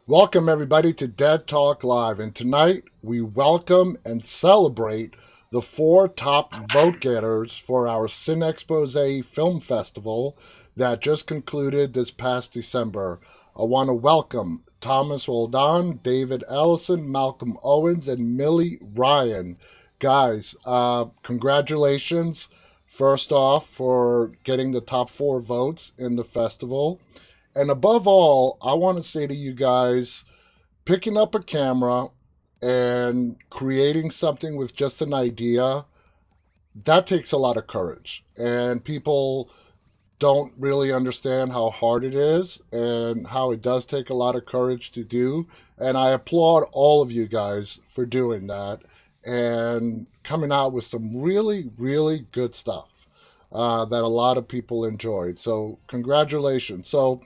Welcome, everybody, to Dead Talk Live. And tonight we welcome and celebrate the four top vote getters for our CineXposè Film Festival that just concluded this past December. I want to welcome Thomas Roldan, David Ellison, Malcolm Owens, and Millie Ryan. Guys, congratulations, first off, for getting the top four votes in the festival. And above all, I want to say to you guys, picking up a camera and creating something with just an idea, that takes a lot of courage. And people don't really understand how hard it is and how it does take a lot of courage to do. And I applaud all of you guys for doing that and coming out with some really, really good stuff that a lot of people enjoyed. So, congratulations. So,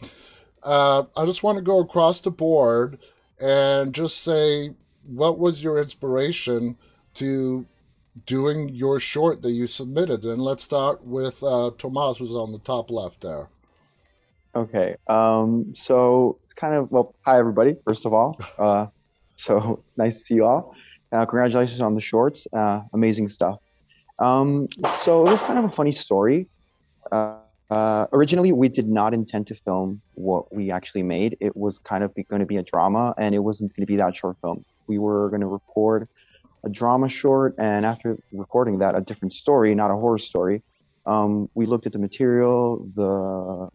I just want to go across the board and just say, what was your inspiration to doing your short that you submitted? And let's start with Tomas, who's on the top left there. Okay. So it's kind of, well, hi everybody, first of all. So nice to see you all. Congratulations on the shorts. Amazing stuff. Um, so it was kind of a funny story. Uh, Originally, we did not intend to film what we actually made. It was kind of going to be a drama, and it wasn't going to be that short film. We were going to record a drama short, and after recording that, a different story, not a horror story. We looked at the material, the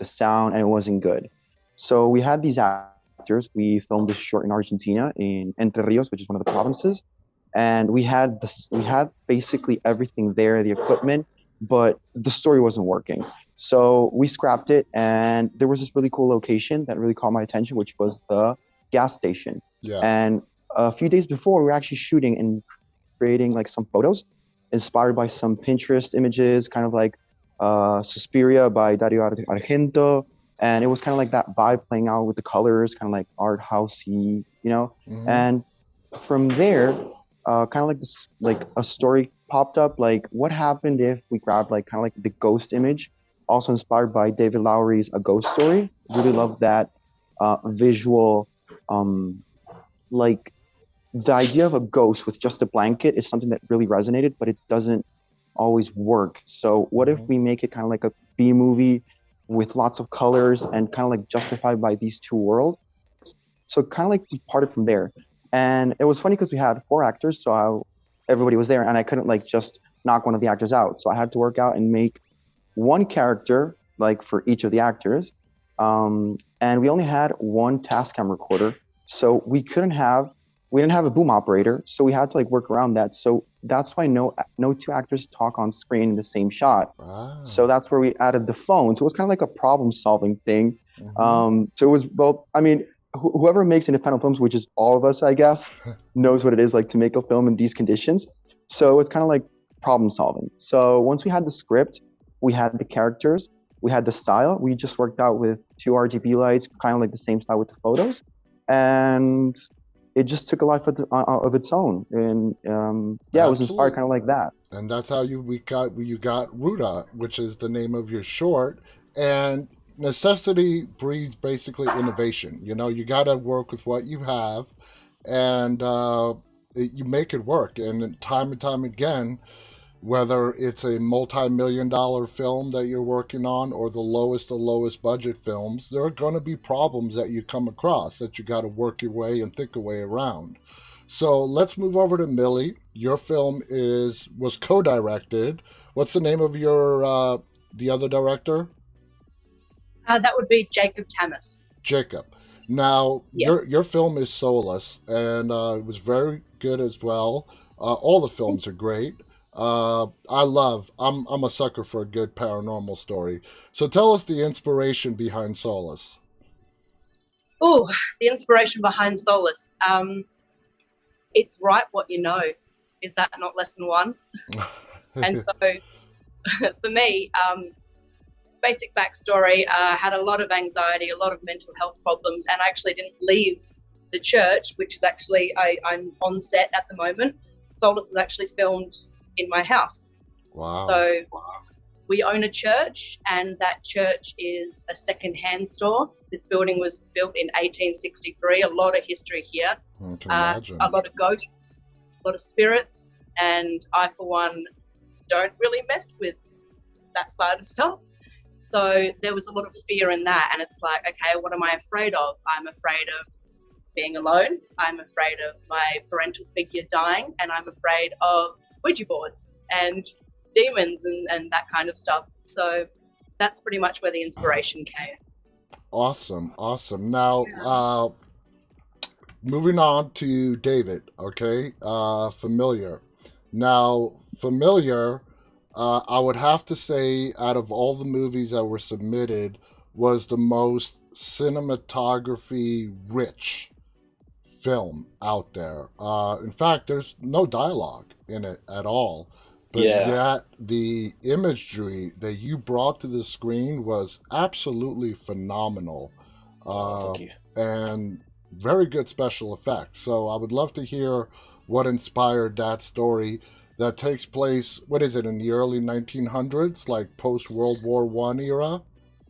sound, and it wasn't good. So we had these actors. We filmed this short in Argentina, in Entre Rios, which is one of the provinces, and we had basically everything there, the equipment, but the story wasn't working. So we scrapped it, and there was this really cool location that really caught my attention, which was the gas station. Yeah. And a few days before, we were actually shooting and creating like some photos inspired by some Pinterest images, kind of like Suspiria by Dario Argento. And it was kind of like that vibe playing out with the colors, kind of like art housey, you know? Hmm. And from there, kind of like this, like a story popped up, like what happened if we grabbed like kind of like the ghost image, also inspired by David Lowery's A Ghost Story. Really love that visual, um, like the idea of a ghost with just a blanket is something that really resonated, but it doesn't always work. So what if Hmm. we make it kind of like a B movie with lots of colors and kind of like justified by these two worlds? So kind of like we parted from there. And it was funny because we had four actors, so everybody was there, and I couldn't like just knock one of the actors out. So I had to work out and make one character like for each of the actors. And we only had one Tascam recorder, so we didn't have a boom operator, so we had to like work around that. So that's why no two actors talk on screen in the same shot. So Ah. that's where we added the phone. So it was kind of like a problem solving thing. Hmm. So it was, well, I mean, whoever makes independent films, which is all of us, I guess, knows what it is like to make a film in these conditions. So it's kind of like problem solving. So once we had the script, we had the characters, we had the style. We just worked out with two RGB lights, kind of like the same style with the photos, and it just took a life of its own. And yeah, it was inspired Absolutely. kind of like that. And that's how you got Ruta, which is the name of your short. And necessity breeds basically innovation. You know, you got to work with what you have, and you make it work. And time again, whether it's a multi-million-dollar film that you're working on or the lowest budget films, there are going to be problems that you come across that you got to work your way and think a way around. So let's move over to Millie. Your film is was co-directed. What's the name of your the other director? That would be Jacob Tamas. Jacob. Now Yeah. your film is Solus, and it was very good as well. All the films are great. I'm a sucker for a good paranormal story. So tell us the inspiration behind Solus. Oh, the inspiration behind Solus. It's write what you know. Is that not lesson one? And so for me, basic backstory, I had a lot of anxiety, a lot of mental health problems, and I actually didn't leave the church, which is actually, I'm on set at the moment. Solus was actually filmed in my house. Wow. So we own a church, and that church is a second-hand store. This building was built in 1863. A lot of history here. I can imagine. A lot of ghosts, a lot of spirits, and I, for one, don't really mess with that side of stuff. So there was a lot of fear in that, and it's like, okay, what am I afraid of? I'm afraid of being alone. I'm afraid of my parental figure dying, and I'm afraid of Ouija boards and demons and that kind of stuff. So that's pretty much where the inspiration came. Awesome. Now, moving on to David, okay? Familiar. Now, Familiar, I would have to say, out of all the movies that were submitted, was the most cinematography rich film out there. In fact, there's no dialogue in it at all. But yet the imagery that you brought to the screen was absolutely phenomenal. Thank you. And very good special effects. So I would love to hear what inspired that story that takes place, what is it, in the early 1900s, like post-World War I era?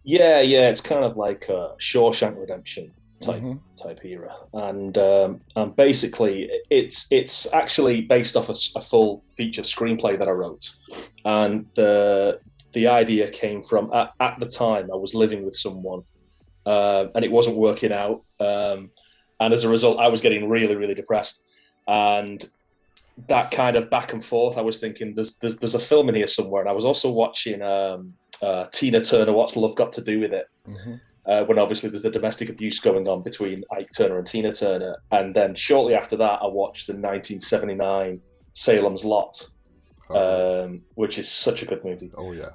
Yeah, it's kind of like a Shawshank Redemption type era, and basically it's actually based off a full feature screenplay that I wrote, and the idea came from at the time I was living with someone, and it wasn't working out, and as a result I was getting really, really depressed, and that kind of back and forth, I was thinking there's a film in here somewhere, and I was also watching Tina Turner, What's Love Got to Do with It? When obviously there's the domestic abuse going on between Ike Turner and Tina Turner. And then shortly after that, I watched the 1979 Salem's Lot, which is such a good movie. Oh, yeah.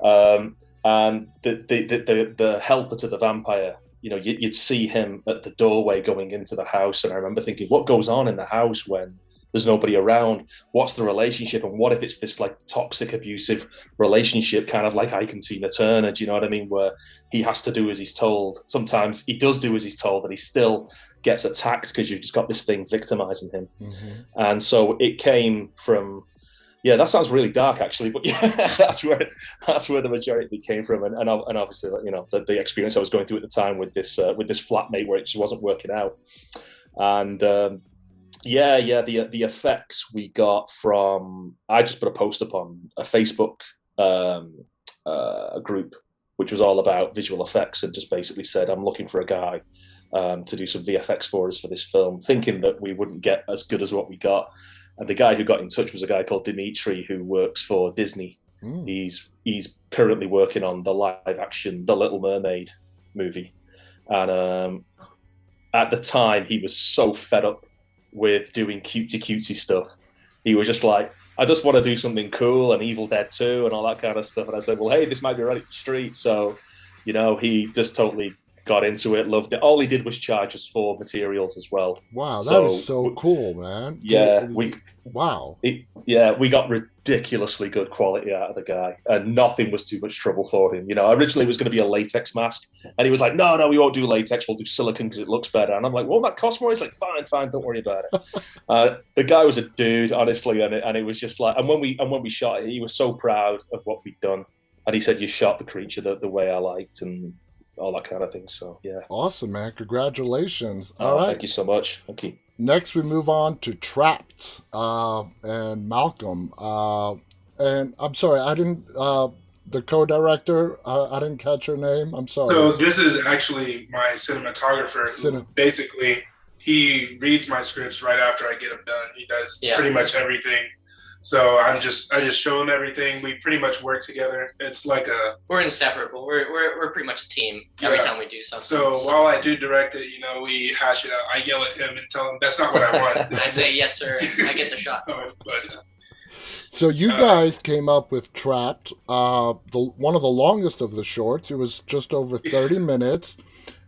And the helper to the vampire, you know, you'd see him at the doorway going into the house. And I remember thinking, what goes on in the house when there's nobody around? What's the relationship? And what if it's this like toxic, abusive relationship, kind of like Ike and Tina Turner, do you know what I mean? Where he has to do as he's told. Sometimes he does do as he's told, but he still gets attacked because you've just got this thing victimizing him. And so it came from, that sounds really dark actually, but yeah, that's where the majority came from. And obviously, you know, the experience I was going through at the time with this flatmate where it just wasn't working out. And, the effects we got from, I just put a post up on a Facebook group, which was all about visual effects, and just basically said, I'm looking for a guy to do some VFX for us for this film, thinking that we wouldn't get as good as what we got. And the guy who got in touch was a guy called Dimitri, who works for Disney. He's currently working on the live action The Little Mermaid movie. And at the time, he was so fed up with doing cutesy stuff. He was just like, I just want to do something cool, and Evil Dead 2 and all that kind of stuff. And I said, well, hey, this might be right up the street. So, you know, he just totally got into it, loved it. All he did was charge us for materials as well. Wow, that is so cool, man. Yeah, we got ridiculously good quality out of the guy, and nothing was too much trouble for him. You know, originally it was going to be a latex mask, and he was like, no, we won't do latex, we'll do silicone because it looks better. And I'm like, well, that costs more. He's like, fine, don't worry about it. The guy was a dude, honestly, and it was just like, and when we shot it, he was so proud of what we'd done, and he said, you shot the creature the way I liked, and all that kind of thing. So yeah, awesome, man. Congratulations. All right, thank you so much. Thank you. Next we move on to Trapped and Malcolm, and I'm sorry, I didn't the co-director, I didn't catch her name. I'm sorry. So this is actually my cinematographer. Basically, he reads my scripts right after I get them done. He does pretty much everything. So I just show him everything. We pretty much work together. It's like we're inseparable. We're pretty much a team every time we do something. So while I do direct it, you know, we hash it out. I yell at him and tell him that's not what I want. And I say, yes, sir. I get the shot. So you guys came up with Trapped, one of the longest of the shorts. It was just over 30 minutes.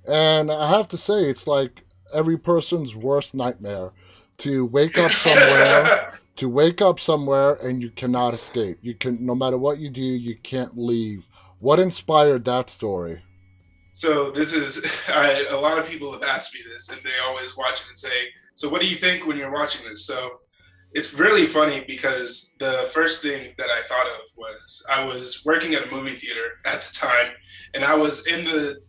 And I have to say, it's like every person's worst nightmare to wake up somewhere and you cannot escape. You can, no matter what you do, you can't leave. What inspired that story? So this is, a lot of people have asked me this, and they always watch it and say, so what do you think when you're watching this? So it's really funny because the first thing that I thought of was I was working at a movie theater at the time, and I was in the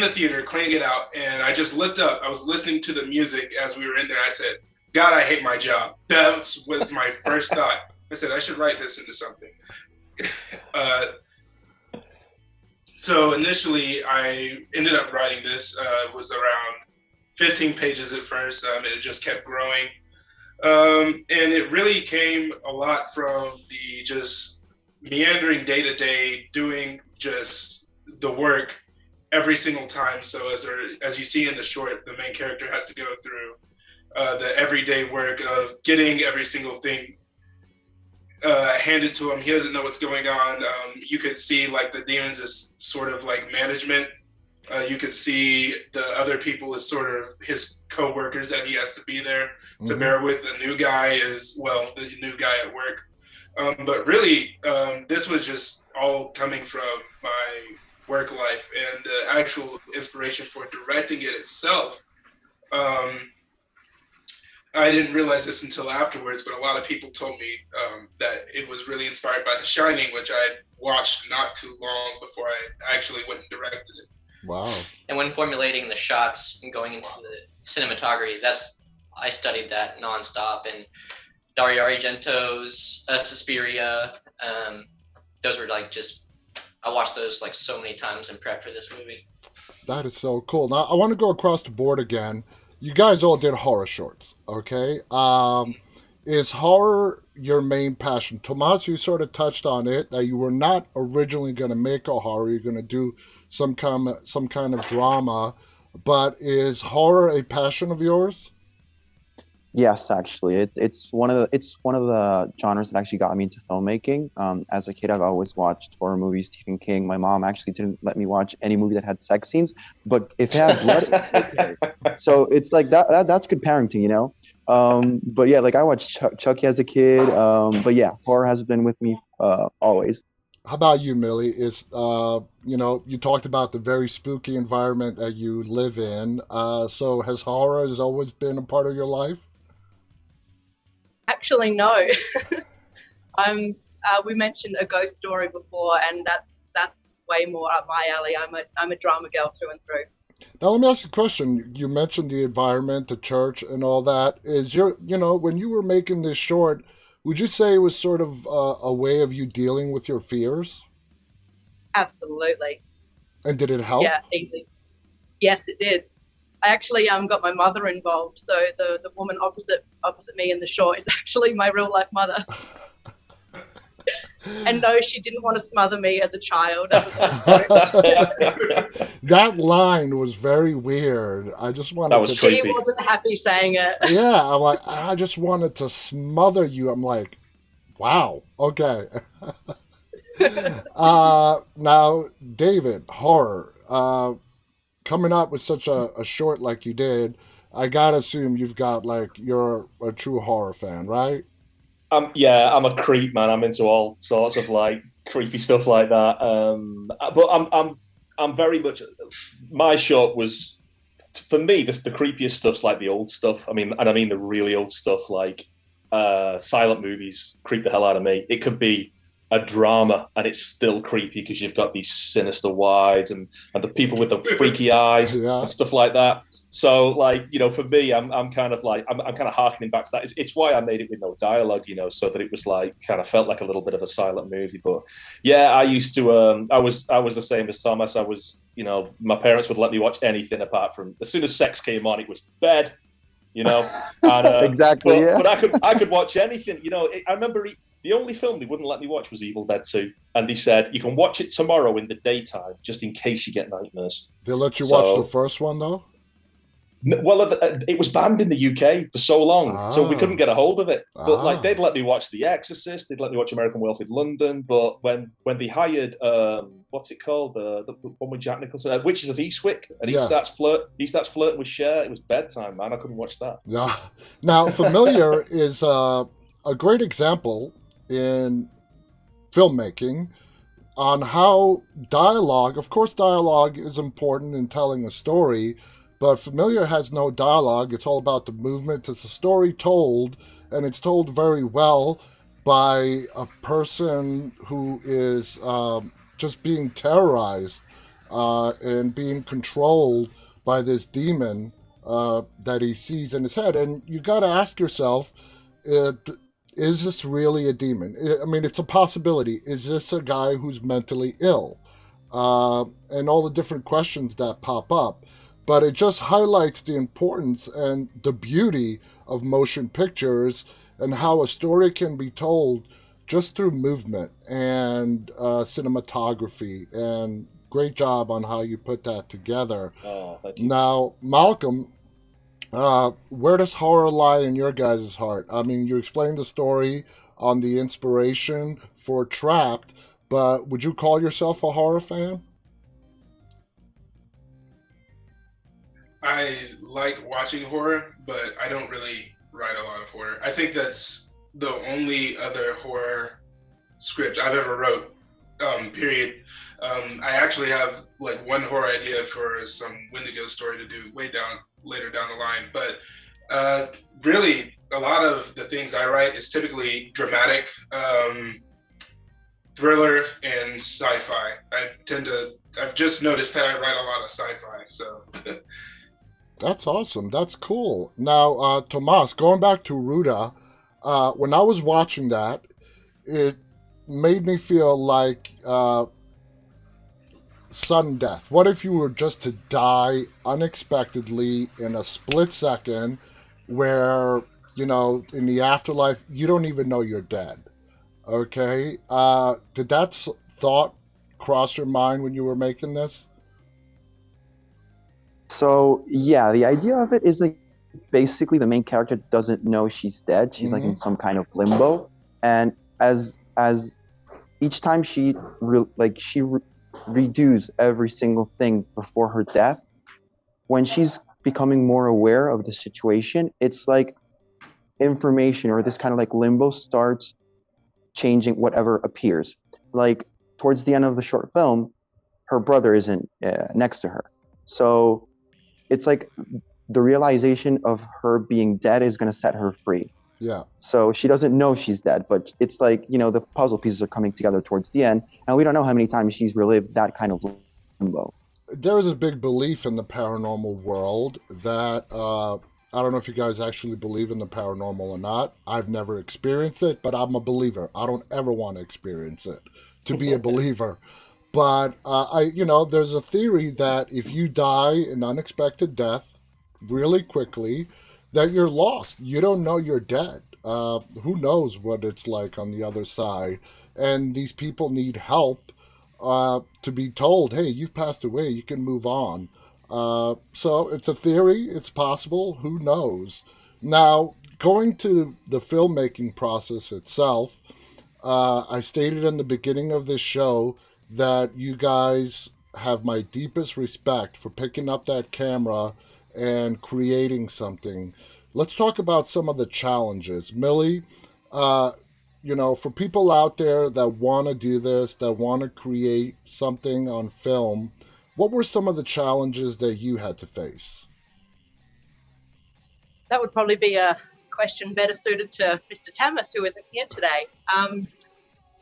theater cleaning it out, and I just looked up. I was listening to the music as we were in there. I said, God, I hate my job. That was my first thought. I said, I should write this into something. So initially, I ended up writing this. It was around 15 pages at first, and it just kept growing. And it really came a lot from the just meandering day to day, doing just the work every single time. So as you see in the short, the main character has to go through the everyday work of getting every single thing handed to him. He doesn't know what's going on. You could see like the demons as sort of like management. You could see the other people as sort of his co-workers that he has to be there to bear with. The new guy the new guy at work. But really, this was just all coming from my work life, and the actual inspiration for directing it itself. I didn't realize this until afterwards, but a lot of people told me that it was really inspired by The Shining, which I watched not too long before I actually went and directed it. Wow. And when formulating the shots and going into the cinematography, I studied that nonstop. And Dario Argento's Suspiria, those were like I watched those like so many times in prep for this movie. That is so cool. Now, I want to go across the board again. You guys all did horror shorts, okay? Is horror your main passion? Tomas, you sort of touched on it, that you were not originally going to make a horror. You're going to do some kind of drama. But is horror a passion of yours? Yes, actually, it's one of the genres that actually got me into filmmaking. As a kid, I've always watched horror movies, Stephen King. My mom actually didn't let me watch any movie that had sex scenes, but if it had blood, it's okay. So it's like that's good parenting, you know. But yeah, like I watched Chucky as a kid. But yeah, horror has been with me always. How about you, Millie? Is you talked about the very spooky environment that you live in. So has horror always been a part of your life? Actually, no. We mentioned A Ghost Story before, and that's way more up my alley. I'm a drama girl through and through. Now let me ask you a question. You mentioned the environment, the church, and all that. Is when you were making this short, would you say it was sort of a way of you dealing with your fears? Absolutely. And did it help? Yeah, easy. Yes, it did. I actually got my mother involved, so the woman opposite me in the short is actually my real life mother. And no, she didn't want to smother me as a child. That line was very weird. I just wanted to. She wasn't happy saying it. Yeah, I'm like, I just wanted to smother you. I'm like, wow, okay. Now, David, horror. Coming up with such a short like you did, I gotta assume you're a true horror fan, right? Yeah, I'm a creep, man. I'm into all sorts of like creepy stuff like that. But I'm very much. My short was, for me, the creepiest stuff's like the old stuff. I mean the really old stuff, like silent movies creep the hell out of me. It could be a drama and it's still creepy because you've got these sinister wides and the people with the freaky eyes and stuff like that. So for me, I'm kind of harkening back to that. It's why I made it with no dialogue, so that it was kind of felt like a little bit of a silent movie. But yeah, I used to, I was the same as Thomas. I was, my parents would let me watch anything apart from, as soon as sex came on, it was bed, and, exactly. But I could watch anything, I remember the only film they wouldn't let me watch was Evil Dead 2. And they said, you can watch it tomorrow in the daytime, just in case you get nightmares. They let you watch the first one, though? Well, it was banned in the UK for so long, so we couldn't get a hold of it. But they'd let me watch The Exorcist, they'd let me watch American Werewolf in London. But when they hired, what's it called, the one with Jack Nicholson, Witches of Eastwick, and he starts flirting with Cher, it was bedtime, man. I couldn't watch that. Yeah. Now, Familiar is a great example in filmmaking on how dialogue, of course dialogue is important in telling a story, But Familiar has no dialogue. It's all about the movement. It's a story told, and it's told very well by a person who is just being terrorized and being controlled by this demon that he sees in his head. And you got to ask yourself, is this really a demon? I mean, it's a possibility. Is this a guy who's mentally ill? And all the different questions that pop up. But it just highlights the importance and the beauty of motion pictures and how a story can be told just through movement and cinematography. And great job on how you put that together. Oh, thank you. Now, Malcolm, where does horror lie in your guys' heart? I mean, you explained the story on the inspiration for Trapped, but would you call yourself a horror fan? I like watching horror, but I don't really write a lot of horror. I think that's the only other horror script I've ever wrote, period. I actually have like one horror idea for some Wendigo story to do later down the line. But really, a lot of the things I write is typically dramatic, thriller, and sci-fi. I've just noticed that I write a lot of sci-fi, so... That's awesome. That's cool. Now, Tomas, going back to Ruta, when I was watching that, it made me feel like sudden death. What if you were just to die unexpectedly in a split second where, you know, in the afterlife, you don't even know you're dead? Okay? Did that thought cross your mind when you were making this? So yeah, the idea of it is like basically the main character doesn't know she's dead. She's like in some kind of limbo, and as each time she redoes every single thing before her death, when she's becoming more aware of the situation, it's like information or this kind of like limbo starts changing whatever appears. Like towards the end of the short film, her brother isn't next to her, so it's like the realization of her being dead is going to set her free. Yeah. So she doesn't know she's dead, but it's like, you know, the puzzle pieces are coming together towards the end, and we don't know how many times she's relived that kind of limbo. There is a big belief in the paranormal world that, I don't know if you guys actually believe in the paranormal or not. I've never experienced it, but I'm a believer. I don't ever want to experience it to be a believer. But, there's a theory that if you die an unexpected death really quickly, that you're lost. You don't know you're dead. Who knows what it's like on the other side? And these people need help to be told, hey, you've passed away, you can move on. So it's a theory. It's possible. Who knows? Now, going to the filmmaking process itself, I stated in the beginning of this show that you guys have my deepest respect for picking up that camera and creating something. Let's talk about some of the challenges. Millie, for people out there that want to do this, that want to create something on film, what were some of the challenges that you had to face? That would probably be a question better suited to Mr. Tomas, who isn't here today.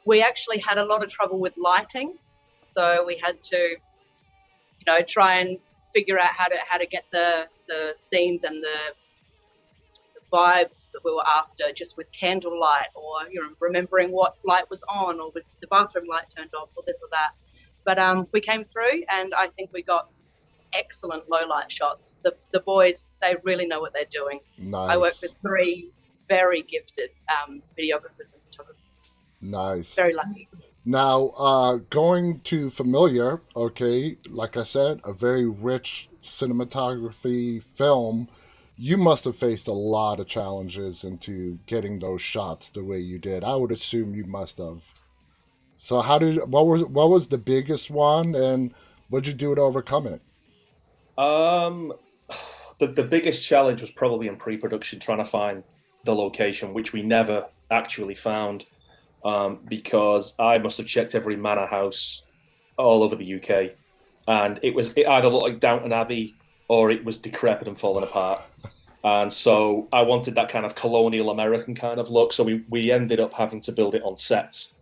We actually had a lot of trouble with lighting, so we had to, try and figure out how to get the scenes and the vibes that we were after just with candlelight, or remembering what light was on, or was the bathroom light turned off, or this or that. But we came through, and I think we got excellent low light shots. The boys, they really know what they're doing. Nice. I work with 3 very gifted videographers and photographers. Nice. Very lucky. Now, going to Familiar, okay, like I said, a very rich cinematography film. You must have faced a lot of challenges into getting those shots the way you did. I would assume you must have. So what was the biggest one, and what'd you do to overcome it? The biggest challenge was probably in pre-production, trying to find the location, which we never actually found, because I must have checked every manor house all over the UK, and it either looked like Downton Abbey or it was decrepit and falling apart. And so I wanted that kind of colonial American kind of look. So we ended up having to build it on sets.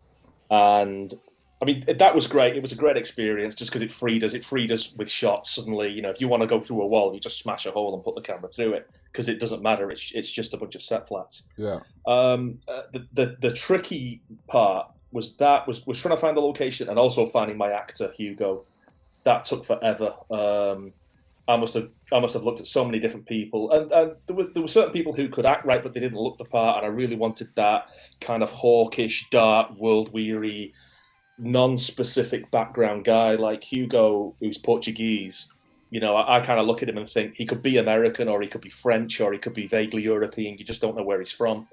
And I mean, that was great. It was a great experience just because it freed us. It freed us with shots. Suddenly, you know, if you want to go through a wall, you just smash a hole and put the camera through it because it doesn't matter. It's just a bunch of set flats. Yeah. The tricky part was trying to find a location and also finding my actor, Hugo. That took forever. I must have looked at so many different people, and there were certain people who could act right, but they didn't look the part. And I really wanted that kind of hawkish, dark, world-weary, non-specific background guy like Hugo, who's Portuguese. You know, I kind of look at him and think he could be American, or he could be French, or he could be vaguely European. You just don't know where he's from.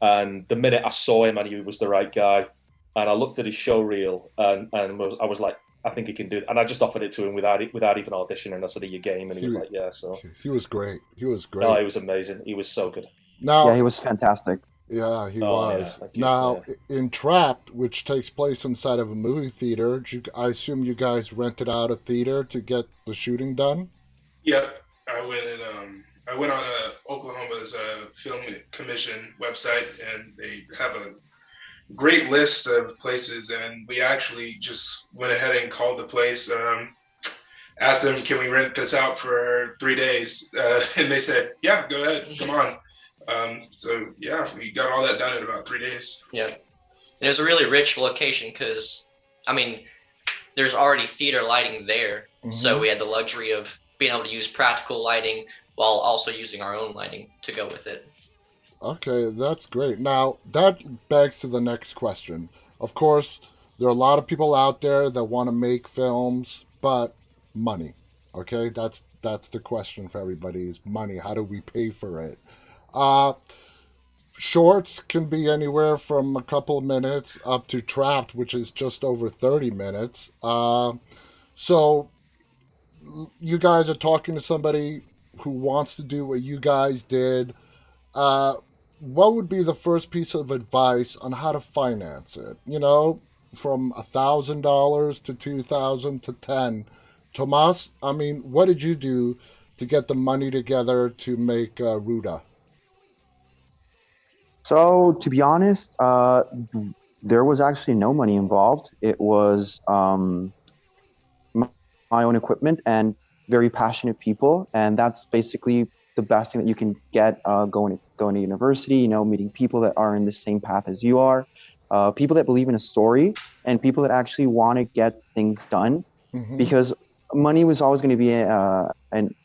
And the minute I saw him, I knew he was the right guy. And I looked at his show reel, and I was like, I think he can do it. And I just offered it to him without even auditioning. I said, "Are you game?" And he was like, "Yeah." So he was great. He was great. No, he was amazing. He was so good. Now, yeah, he was fantastic. Yeah, he was. Yeah, now, in Trapped, which takes place inside of a movie theater, I assume you guys rented out a theater to get the shooting done? Yep. I went on Oklahoma's film commission website, and they have a great list of places, and we actually just went ahead and called the place, asked them, can we rent this out for 3 days? And they said, yeah, go ahead, come on. So yeah, we got all that done in about 3 days. Yeah. And it was a really rich location because, I mean, there's already theater lighting there. Mm-hmm. So we had the luxury of being able to use practical lighting while also using our own lighting to go with it. Okay, that's great. Now, that begs to the next question. Of course, there are a lot of people out there that want to make films, but money. Okay, that's the question for everybody is money. How do we pay for it? Shorts can be anywhere from a couple of minutes up to Trapped, which is just over 30 minutes. So you guys are talking to somebody who wants to do what you guys did. What would be the first piece of advice on how to finance it? You know, from $1,000 to $2,000 to $10,000. Tomas, I mean, what did you do to get the money together to make Ruta? So, to be honest, there was actually no money involved. It was my own equipment and very passionate people, and that's basically the best thing that you can get going to university, you know, meeting people that are in the same path as you are, people that believe in a story, and people that actually want to get things done. Mm-hmm. Because money was always going to be an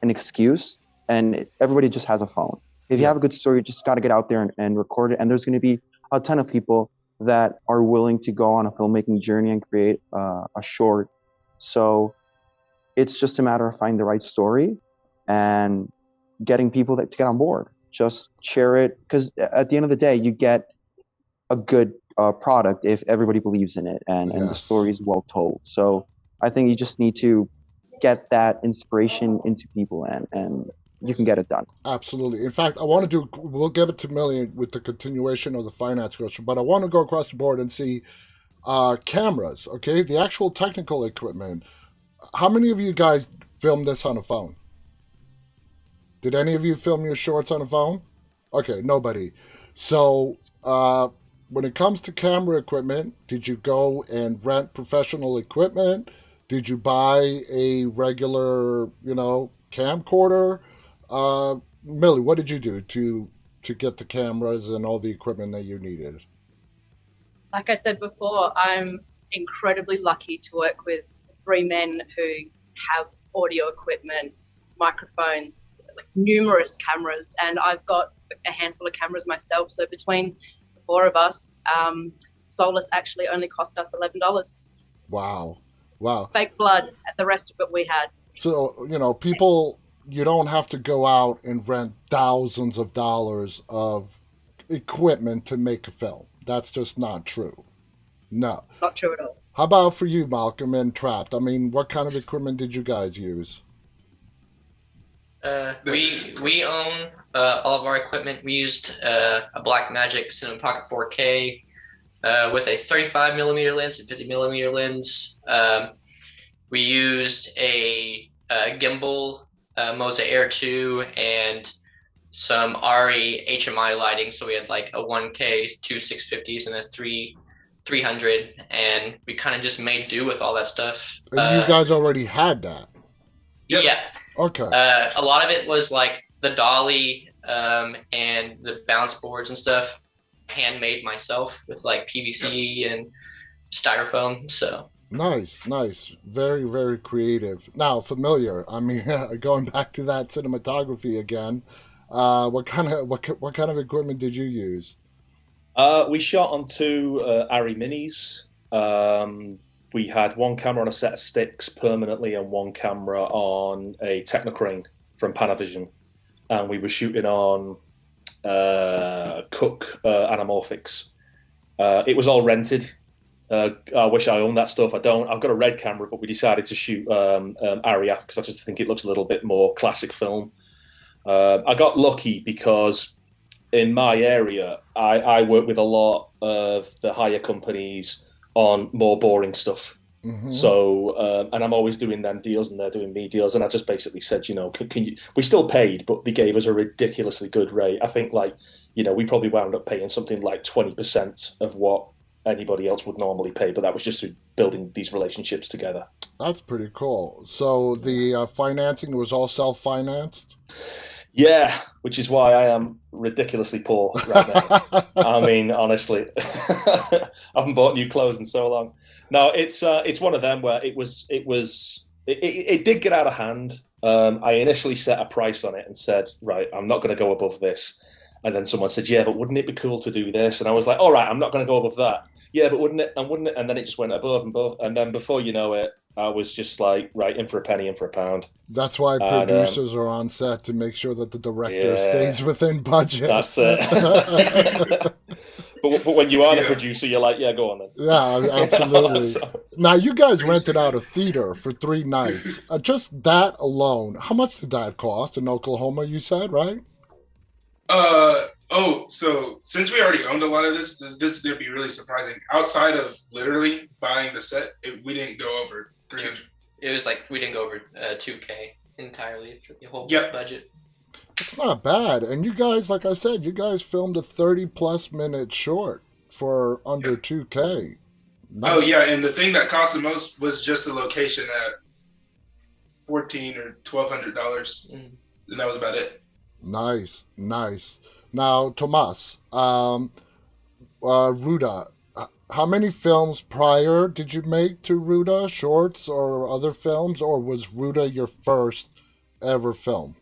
excuse, and everybody just has a phone. If you have a good story, you just got to get out there and record it. And there's going to be a ton of people that are willing to go on a filmmaking journey and create a short. So it's just a matter of finding the right story and getting people to get on board. Just share it, because at the end of the day, you get a good product if everybody believes in it and the story is well told. So I think you just need to get that inspiration into people and you can get it done. Absolutely. In fact, we'll give it to Millie with the continuation of the finance question, but I want to go across the board and see cameras, okay? The actual technical equipment. How many of you guys filmed this on a phone? Did any of you film your shorts on a phone? Okay, nobody. So when it comes to camera equipment, did you go and rent professional equipment? Did you buy a regular, camcorder? Millie, what did you do to get the cameras and all the equipment that you needed? Like I said before, I'm incredibly lucky to work with 3 men who have audio equipment, microphones, like numerous cameras, and I've got a handful of cameras myself. So between the 4 of us, Solus actually only cost us $11. Wow. Fake blood. The rest of it we had. So, people, you don't have to go out and rent thousands of dollars of equipment to make a film. That's just not true. No. Not true at all. How about for you, Malcolm, and Trapped? I mean, what kind of equipment did you guys use? We own all of our equipment. We used a Blackmagic Cinema Pocket 4K with a 35mm lens and 50mm lens. We used a gimbal, Mosa Air 2, and some RE HMI lighting. So we had like a 1K, two 650s, and a 300, and we kind of just made do with all that stuff. And you guys already had that? Yeah. Okay. A lot of it was like the dolly and the bounce boards and stuff, handmade myself with like PVC and styrofoam. So nice. Very, very creative. Now, familiar. I mean, going back to that cinematography again. What kind of equipment did you use? We shot on two Arri Minis. We had one camera on a set of sticks permanently and one camera on a Technocrane from Panavision. And we were shooting on Cook anamorphics. It was all rented. I wish I owned that stuff. I don't. I've got a red camera, but we decided to shoot Arri because I just think it looks a little bit more classic film. I got lucky because in my area, I work with a lot of the hire companies on more boring stuff. Mm-hmm. So, and I'm always doing them deals and they're doing me deals. And I just basically said, you know, can you, we still paid, but they gave us a ridiculously good rate. I think like, you know, we probably wound up paying something like 20% of what anybody else would normally pay. But that was just through building these relationships together. That's pretty cool. So the financing was all self-financed? Yeah, which is why I am ridiculously poor right now. I mean, honestly, I haven't bought new clothes in so long. No, it's one of them where it did get out of hand. I initially set a price on it and said, right, I'm not going to go above this. And then someone said, yeah, but wouldn't it be cool to do this? And I was like, all right, I'm not going to go above that. Yeah, but wouldn't it? And then it just went above and above. And then before you know it, I was just like, right, in for a penny, in for a pound. That's why producers are on set, to make sure that the director stays within budget. That's it. but when you are the producer, you're like, yeah, go on then. Yeah, absolutely. Now, you guys rented out a theater for 3 nights. Just that alone, how much did that cost in Oklahoma, you said, right? So since we already owned a lot of this is going to be really surprising. Outside of literally buying the set, we didn't go over 300. It was like we didn't go over 2K entirely for the whole budget. It's not bad. And you guys, like I said, you guys filmed a 30-plus minute short for under 2K. Nice. Oh, yeah, and the thing that cost the most was just the location at $1,400 or $1,200, and that was about it. Nice. Now, Tomas, Ruta, how many films prior did you make to Ruta, shorts or other films, or was Ruta your first ever film?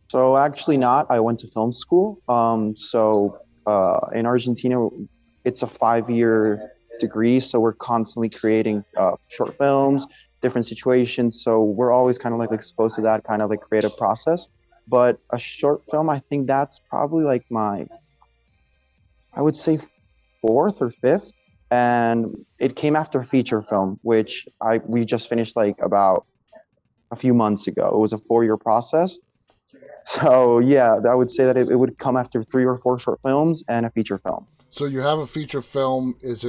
So actually not. I went to film school. In Argentina, it's a 5-year degree, so we're constantly creating short films, different situations. So we're always kind of like exposed to that kind of like creative process. But a short film, I think that's probably like I would say 4th or 5th. And it came after a feature film, which we just finished like about a few months ago. It was a 4-year process. So yeah, I would say that it would come after 3 or 4 short films and a feature film. So you have a feature film. Does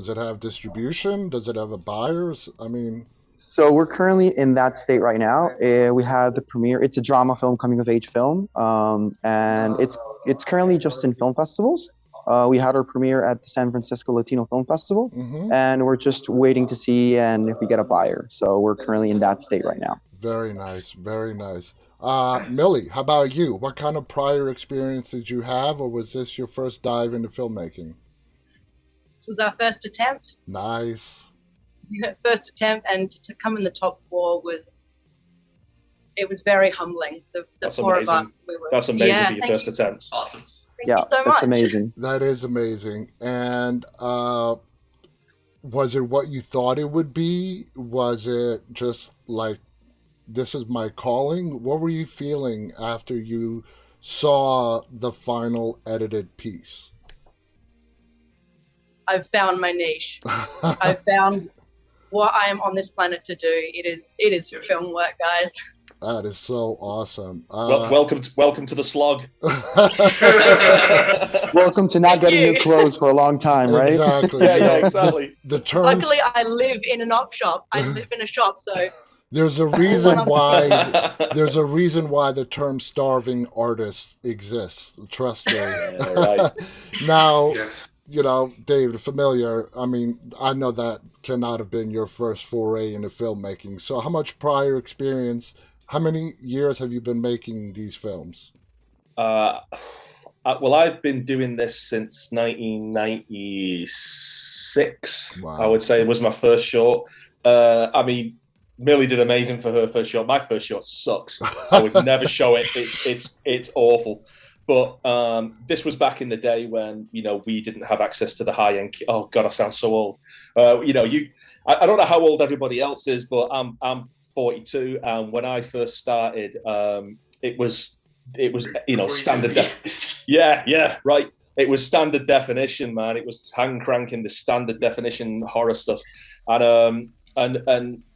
it have distribution? Does it have a buyers? I mean... So we're currently in that state right now. We had the premiere. It's a drama film, coming of age film, and it's currently just in film festivals. We had our premiere at the San Francisco Latino Film Festival, and we're just waiting to see if we get a buyer. So we're currently in that state right now. Very nice, very nice. Millie, how about you? What kind of prior experience did you have, or was this your first dive into filmmaking? This was our first attempt. Nice. First attempt, and to come in the top 4 was very humbling. The That's 4 amazing. of us. That's amazing for your first attempt. Awesome. Thank you so much. That's amazing. That is amazing. And was it what you thought it would be? Was it just like, this is my calling? What were you feeling after you saw the final edited piece? I've found my niche. I've found what I am on this planet to do. It is film work, guys. That is so awesome. Welcome to the slog. Welcome to not getting new clothes for a long time, right? Exactly. Yeah, exactly. The terms... Luckily, I live in an op shop. I live in a shop, so There's a reason why the term starving artist exists. Trust me. Right. Now, Yes. you know, David, familiar. I mean, I know that cannot have been your first foray into filmmaking. So how much prior experience, how many years have you been making these films? Well, I've been doing this since 1996. Wow. I would say it was my first short. I mean, Millie did amazing for her first short. My first short sucks. I would never show it. It's awful. But this was back in the day when, you know, we didn't have access to the high end. Oh God, I sound so old. You know, I don't know how old everybody else is, but I'm 42, and when I first started, it was you know, standard. Yeah, right. It was standard definition, man. It was hand cranking the standard definition horror stuff, and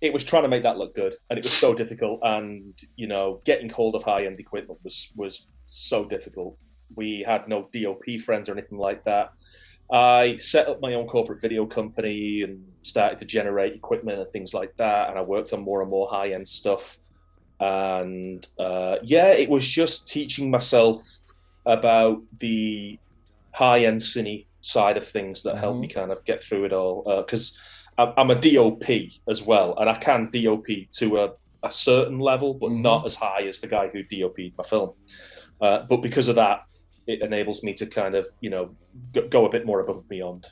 it was trying to make that look good, and it was so difficult. And you know, getting hold of high end equipment was so difficult. We had no DOP friends or anything like that. I set up my own corporate video company and started to generate equipment and things like that, and I worked on more and more high end stuff. And it was just teaching myself about the high-end cine side of things that helped me kind of get through it all. Because I'm a DOP as well, and I can DOP to a certain level, but not as high as the guy who DOP'd my film. But because of that, it enables me to kind of, you know, go a bit more above and beyond.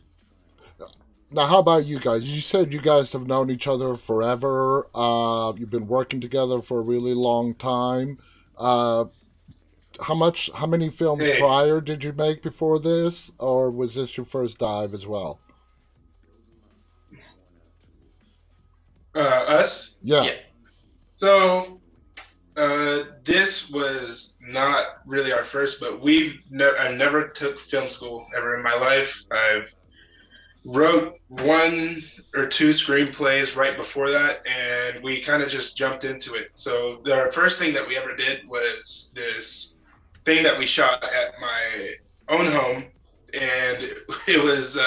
Now, how about you guys? You said you guys have known each other forever. You've been working together for a really long time. How many films prior did you make before this, or was this your first dive as well? Us? Yeah. So, this was not really our first, but I never took film school ever in my life. I've wrote 1 or 2 screenplays right before that, and we kind of just jumped into it. So the first thing that we ever did was this thing that we shot at my own home, and it was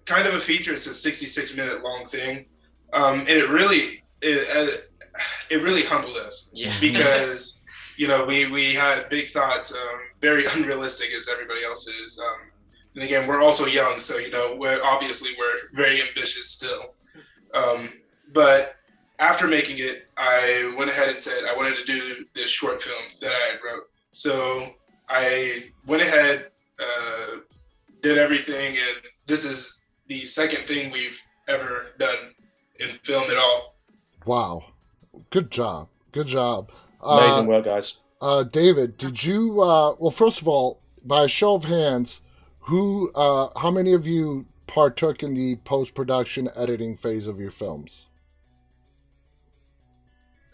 kind of a feature. It's a 66-minute long thing, and it really humbled us. Yeah. Because you know we had big thoughts, very unrealistic as everybody else is. And again, we're also young, so, you know, we're very ambitious still. But after making it, I went ahead and said I wanted to do this short film that I wrote. So I went ahead, did everything, and this is the second thing we've ever done in film at all. Wow. Good job. Amazing work, guys. David, did you, well, first of all, by a show of hands, how many of you partook in the post-production editing phase of your films?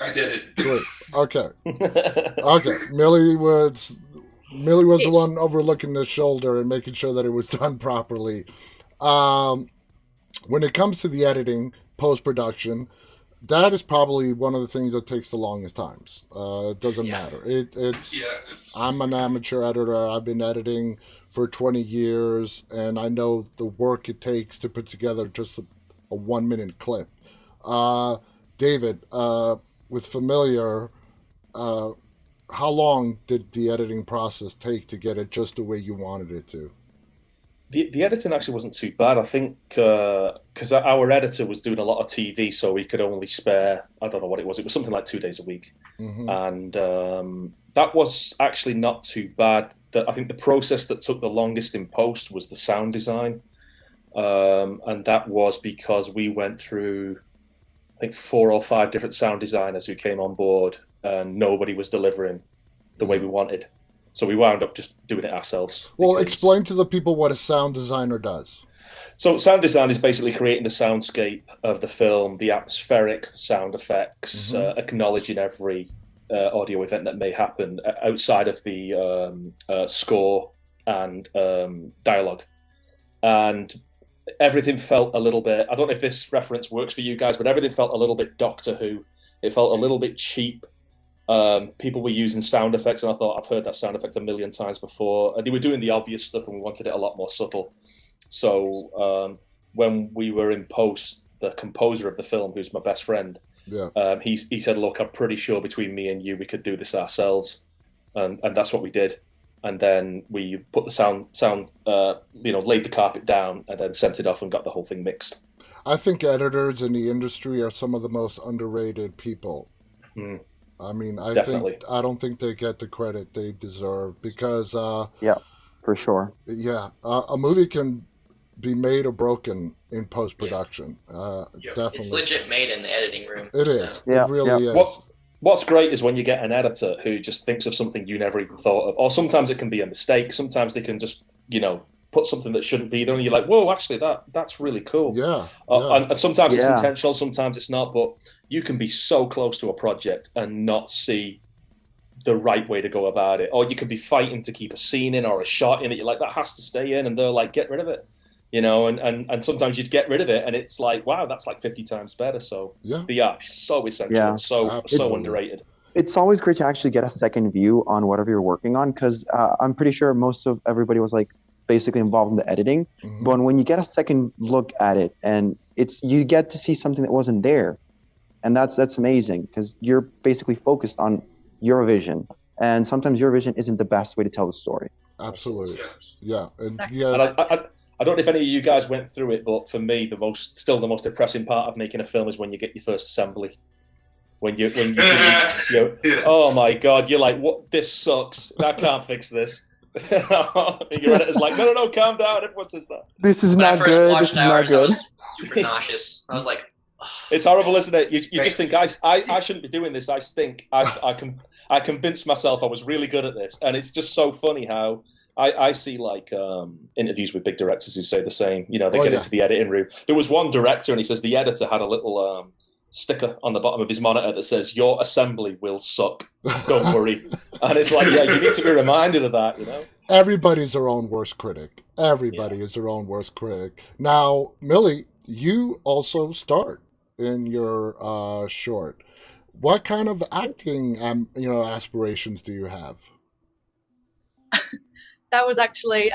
I did it. Great. Okay. Millie was the one overlooking the shoulder and making sure that it was done properly. When it comes to the editing, post-production, that is probably one of the things that takes the longest times. It doesn't matter. I'm an amateur editor. I've been editing for 20 years, and I know the work it takes to put together just a 1-minute clip. David, with Familiar, how long did the editing process take to get it just the way you wanted it to? The editing actually wasn't too bad. I think because our editor was doing a lot of TV, so we could only spare, I don't know what it was. It was something like 2 days a week. And that was actually not too bad. I think the process that took the longest in post was the sound design. And that was because we went through, I think, 4 or 5 different sound designers who came on board, and nobody was delivering the way we wanted. So we wound up just doing it ourselves. Well, explain to the people what a sound designer does. So sound design is basically creating the soundscape of the film, the atmospherics, the sound effects, acknowledging every audio event that may happen outside of the score and dialogue. And everything felt a little bit, I don't know if this reference works for you guys, but everything felt a little bit Doctor Who. It felt a little bit cheap. People were using sound effects, and I thought, I've heard that sound effect a million times before. And they were doing the obvious stuff, and we wanted it a lot more subtle. So when we were in post, the composer of the film, who's my best friend. Yeah. He said, "Look, I'm pretty sure between me and you, we could do this ourselves," and that's what we did. And then we put the sound, laid the carpet down, and then sent it off and got the whole thing mixed. I think editors in the industry are some of the most underrated people. I mean, I don't think they get the credit they deserve because yeah, for sure. Yeah, a movie can be made or broken in post-production. Definitely, it's legit made in the editing room. It is. Yeah. It really is. What's great is when you get an editor who just thinks of something you never even thought of, or sometimes it can be a mistake. Sometimes they can just, put something that shouldn't be there, and you're like, whoa, actually, that's really cool. Yeah. And sometimes it's intentional, sometimes it's not, but you can be so close to a project and not see the right way to go about it. Or you can be fighting to keep a scene in or a shot in that you're like, that has to stay in, and they're like, get rid of it. And sometimes you'd get rid of it, and it's like, wow, that's like 50 times better. So the art is so essential, and so underrated. It's always great to actually get a second view on whatever you're working on, because I'm pretty sure most of everybody was like basically involved in the editing. Mm-hmm. But when you get a second look at it, and you get to see something that wasn't there, and that's amazing, because you're basically focused on your vision, and sometimes your vision isn't the best way to tell the story. Absolutely, yeah. And I don't know if any of you guys went through it, but for me, the most depressing part of making a film is when you get your first assembly. When you oh my God, you're like, what? This sucks. I can't fix this. Your editor's like, no, calm down. Everyone says that. This is not good. When I first watched Ours, I was super nauseous. I was like, it's horrible, isn't it? You just think, I shouldn't be doing this. I stink. I convinced myself I was really good at this, and it's just so funny how. I see like interviews with big directors who say the same. They get into the editing room. There was one director, and he says the editor had a little sticker on the bottom of his monitor that says, "Your assembly will suck. Don't worry." And it's like, yeah, you need to be reminded of that. Everybody's their own worst critic. Everybody is their own worst critic. Now, Millie, you also start in your short. What kind of acting, aspirations do you have? That was actually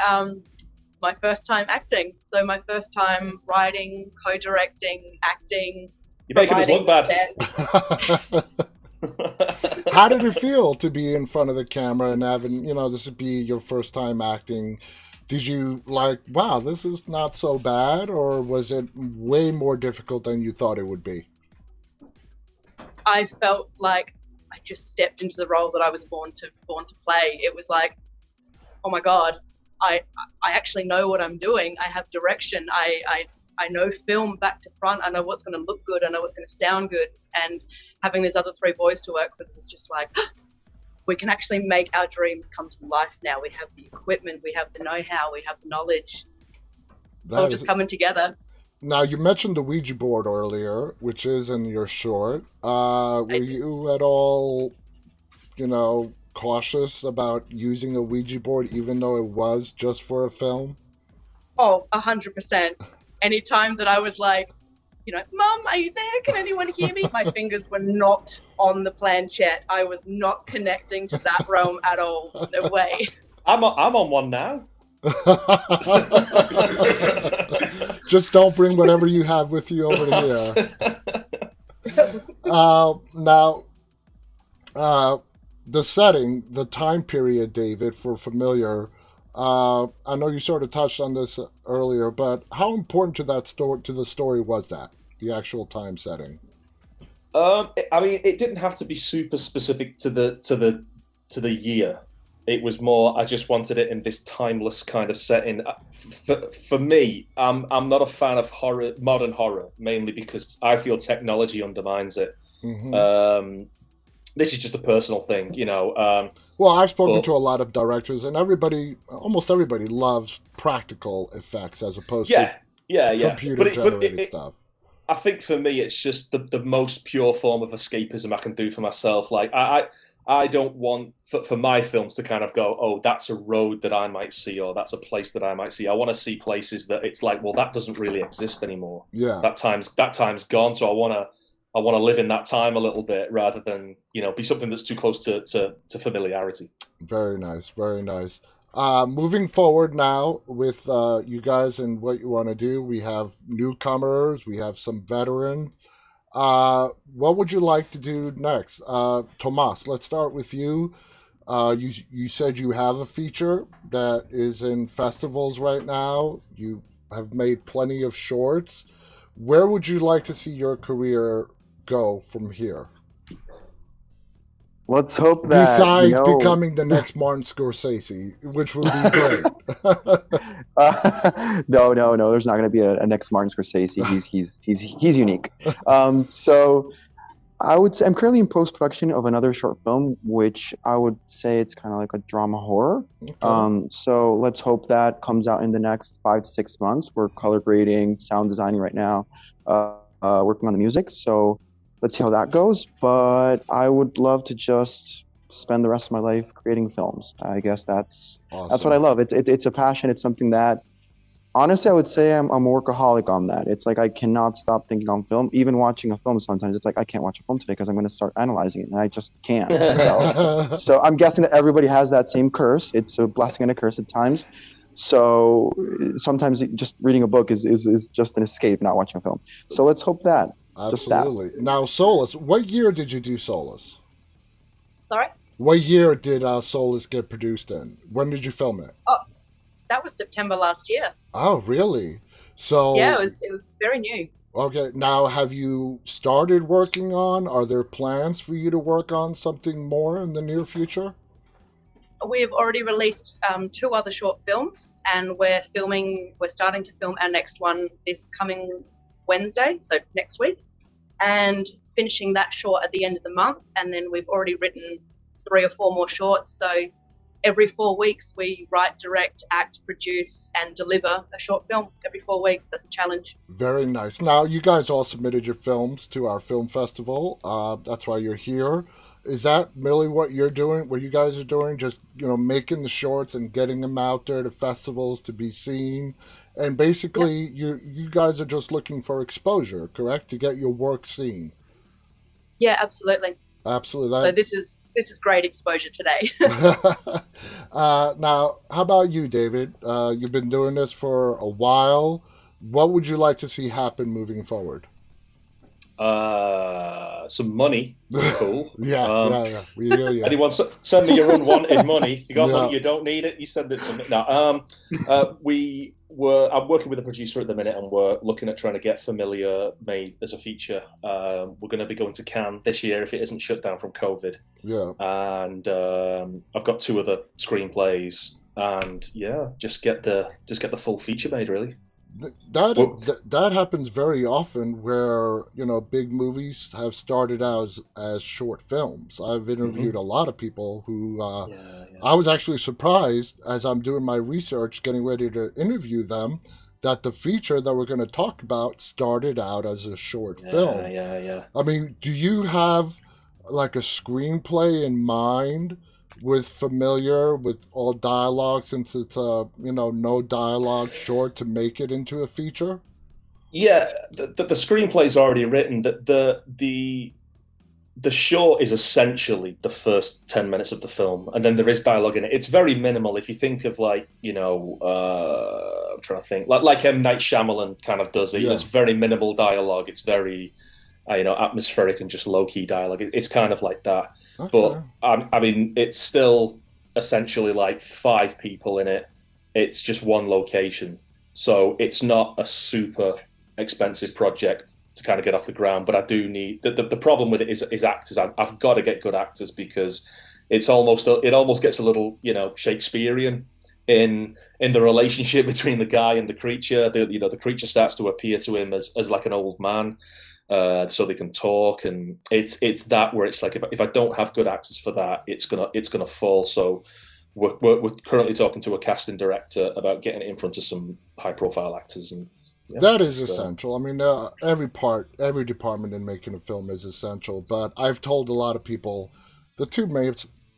my first time acting. So my first time writing, co-directing, acting. You're making us look bad. How did it feel to be in front of the camera and having, this would be your first time acting? Did you like, wow, this is not so bad? Or was it way more difficult than you thought it would be? I felt like I just stepped into the role that I was born to play. It was like, oh my God, I actually know what I'm doing. I have direction. I know film back to front. I know what's going to look good. I know what's going to sound good. And having these other three boys to work with was just like, we can actually make our dreams come to life now. We have the equipment, we have the know-how, we have the knowledge. It's all just coming together. Now, you mentioned the Ouija board earlier, which is in your short. Were you at all, cautious about using a Ouija board, even though it was just for a film? Oh, 100%. Anytime that I was like, Mom, are you there? Can anyone hear me? My fingers were not on the planchette. I was not connecting to that realm at all. No way. I'm on one now. Just don't bring whatever you have with you over here. Now, the setting, the time period, David, for Familiar. I know you sort of touched on this earlier, but how important to the story was that, the actual time setting? It didn't have to be super specific to the year. It was more, I just wanted it in this timeless kind of setting. For me, I'm not a fan of modern horror, mainly because I feel technology undermines it. Mm-hmm. This is just a personal thing, Well, I've spoken to a lot of directors, and almost everybody loves practical effects as opposed to computer-generated stuff. I think for me, it's just the most pure form of escapism I can do for myself. Like, I don't want for my films to kind of go, oh, that's a road that I might see, or that's a place that I might see. I want to see places that it's like, well, that doesn't really exist anymore. Yeah, that time's gone. So I want to live in that time a little bit rather than be something that's too close to familiarity. Very nice, very nice. Moving forward now with you guys and what you want to do, we have newcomers, we have some veterans. What would you like to do next? Tomas, let's start with you. You said you have a feature that is in festivals right now. You have made plenty of shorts. Where would you like to see your career go from here? Let's hope that besides becoming the next Martin Scorsese, which would be great. No. There's not going to be a next Martin Scorsese. He's unique. So I would say I'm currently in post production of another short film, which I would say it's kind of like a drama horror. Okay. So let's hope that comes out in the next 5 to 6 months. We're color grading, sound designing right now, working on the music. So let's see how that goes. But I would love to just spend the rest of my life creating films. I guess that's what I love. It's a passion. It's something that, honestly, I would say I'm a workaholic on that. It's like I cannot stop thinking on film. Even watching a film sometimes, it's like I can't watch a film today because I'm going to start analyzing it, and I just can't. So I'm guessing that everybody has that same curse. It's a blessing and a curse at times. So sometimes just reading a book is just an escape, not watching a film. So let's hope that. Absolutely. Now, Solus, what year did you do Solus? Sorry? What year did Solus get produced in? When did you film it? Oh, that was September last year. Oh, really? So yeah, it was very new. Okay. Now, have you started working on? Are there plans for you to work on something more in the near future? We've already released 2 other short films, and we're starting to film our next one this coming Wednesday, so next week, and finishing that short at the end of the month. And then we've already written 3 or 4 more shorts. So every 4 weeks we write, direct, act, produce, and deliver a short film every 4 weeks. That's the challenge. Very nice. Now, you guys all submitted your films to our film festival. That's why you're here. Is that, Millie, what you're doing, what you guys are doing? Just, making the shorts and getting them out there to festivals to be seen? And basically, you guys are just looking for exposure, correct? To get your work seen. Yeah, absolutely. Absolutely. So this is great exposure today. Now, how about you, David? You've been doing this for a while. What would you like to see happen moving forward? Some money. Cool. Yeah. We hear you. Anyone send me your unwanted money? You got money, you don't need it, you send it to me. No. I'm working with a producer at the minute, and we're looking at trying to get Familiar made as a feature. We're going to be going to Cannes this year if it isn't shut down from COVID. Yeah. And I've got 2 other screenplays, and just get the full feature made, really. That happens very often where big movies have started out as short films. I've interviewed a lot of people who I was actually surprised as I'm doing my research, getting ready to interview them, that the feature that we're going to talk about started out as a short film. Yeah. I mean, do you have like a screenplay in mind with Familiar, with all dialogue, since it's a no dialogue short, to make it into a feature? Yeah, the screenplay's already written. The short is essentially the first 10 minutes of the film, and then there is dialogue in it. It's very minimal. If you think of I'm trying to think, like M. Night Shyamalan kind of does it. Yeah. It's very minimal dialogue. It's very atmospheric and just low key dialogue. It's kind of like that. Okay. But I mean, it's still essentially like 5 people in it. It's just one location, so it's not a super expensive project to kind of get off the ground. But I do need the problem with it is actors. I've got to get good actors, because it almost gets a little Shakespearean in the relationship between the guy and the creature. The creature starts to appear to him as like an old man. So they can talk, and it's that where it's like if I don't have good actors for that, it's gonna fall. So we're currently talking to a casting director about getting it in front of some high profile actors, and that is essential. I mean, every department in making a film is essential, but I've told a lot of people the 2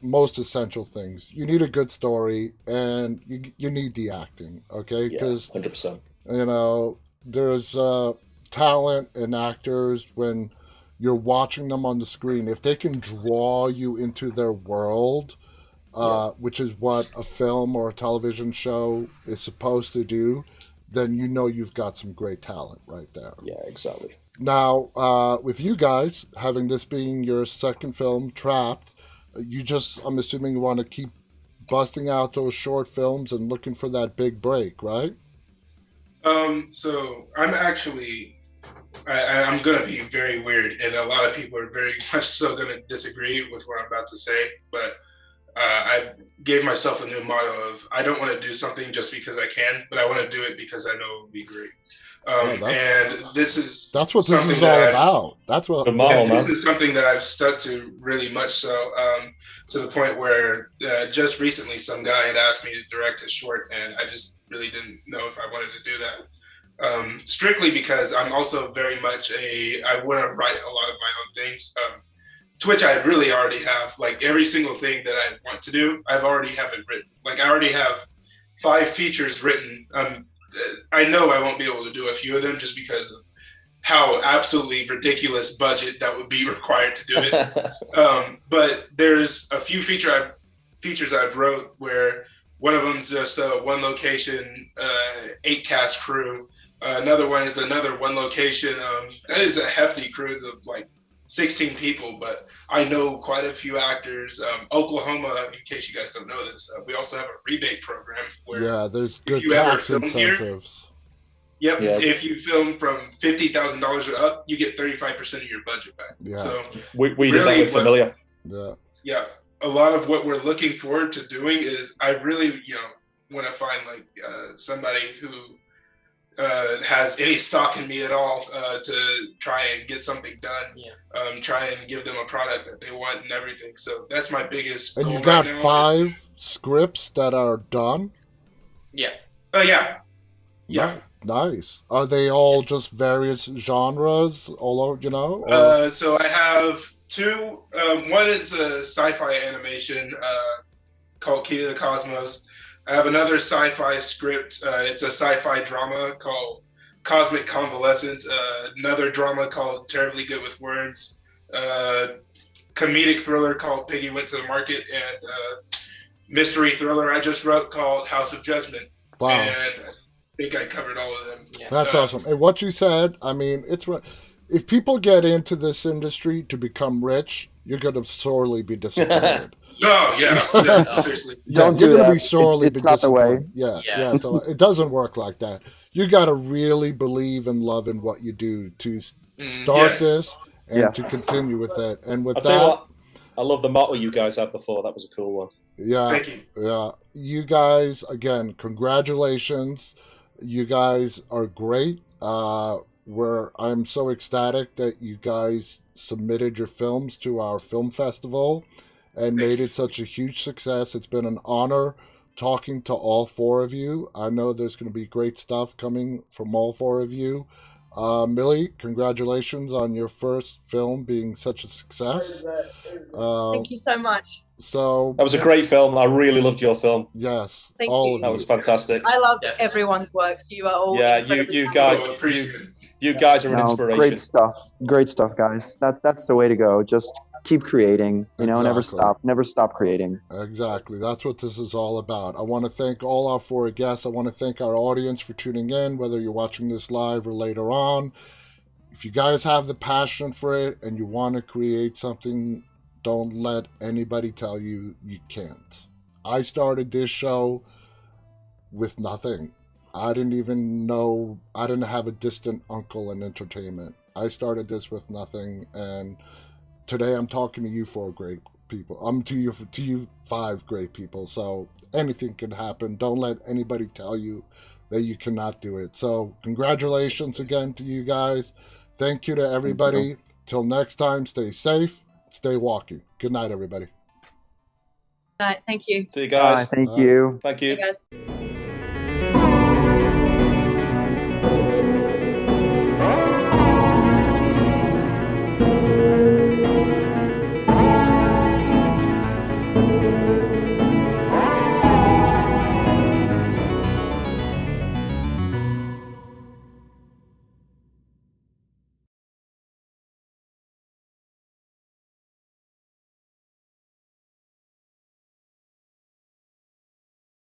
most essential things: you need a good story, and you need the acting. Okay, because 100%. There's talent in actors when you're watching them on the screen. If they can draw you into their world, which is what a film or a television show is supposed to do, then you know you've got some great talent right there. Yeah, exactly. Now, with you guys, having this being your second film, Trapped, I'm assuming you want to keep busting out those short films and looking for that big break, right? So I'm actually, I'm going to be very weird, and a lot of people are very much so going to disagree with what I'm about to say, but I gave myself a new motto of, I don't want to do something just because I can, but I want to do it because I know it will be great. And that's what this is all about. That's what this is something that I've stuck to really much so, to the point where just recently some guy had asked me to direct his short, and I just really didn't know if I wanted to do that. Strictly because I'm also very much I want to write a lot of my own things. To which I really already have, like, every single thing that I want to do, I've already have it written. Like, I already have 5 features written. I know I won't be able to do a few of them just because of how absolutely ridiculous budget that would be required to do it. But there's a few features I've wrote where one of them's just a one location, 8 cast crew. Another one is another one location. That is a hefty cruise of like 16 people, but I know quite a few actors. Oklahoma, in case you guys don't know this, we also have a rebate program where there's good tax incentives. If you film from $50,000 or up, you get 35% of your budget back. So we did that with Familiar. A lot of what we're looking forward to doing is I really want to find like somebody who has any stock in me at all to try and get something done, try and give them a product that they want and everything. So that's my biggest goal. And you got 5 scripts that are done? Yeah. Nice. Are they all just various genres all over, So I have 2. One is a sci-fi animation called Key to the Cosmos. I have another sci-fi script. It's a sci-fi drama called Cosmic Convalescence. Another drama called Terribly Good with Words. Comedic thriller called Piggy Went to the Market. And mystery thriller I just wrote called House of Judgment. Wow. And I think I covered all of them. That's awesome. And what you said, I mean, if people get into this industry to become rich, you're going to sorely be disappointed. No, seriously. Don't do that. Be sorely it's not the way. It doesn't work like that. You got to really believe and love in what you do to start this and to continue with it. And with Tell you what, I love the motto you guys had before. That was a cool one. Yeah. Thank you. Yeah. You guys, again, congratulations. You guys are great. I'm so ecstatic that you guys submitted your films to our film festival and made it such a huge success. It's been an honor talking to all 4 of you. I know there's going to be great stuff coming from all 4 of you. Millie, congratulations on your first film being such a success. Thank you so much. So that was a great film. I really loved your film. Yes, thank you. That was fantastic. I loved everyone's work. So you are all you guys are an inspiration. Great stuff, guys. That's the way to go. Just keep creating, never stop creating. Exactly. That's what this is all about. I want to thank all our 4 guests. I want to thank our audience for tuning in, whether you're watching this live or later on. If you guys have the passion for it and you want to create something, don't let anybody tell you you can't. I started this show with nothing. I didn't have a distant uncle in entertainment. I started this with nothing, and today I'm talking to you 4 great people. I'm to you 5 great people. So anything can happen. Don't let anybody tell you that you cannot do it. So congratulations again to you guys. Thank you to everybody. Till next time, stay safe, stay walking. Good night, everybody. Good night. Thank you. See you guys. Thank you. Thank you. See you guys.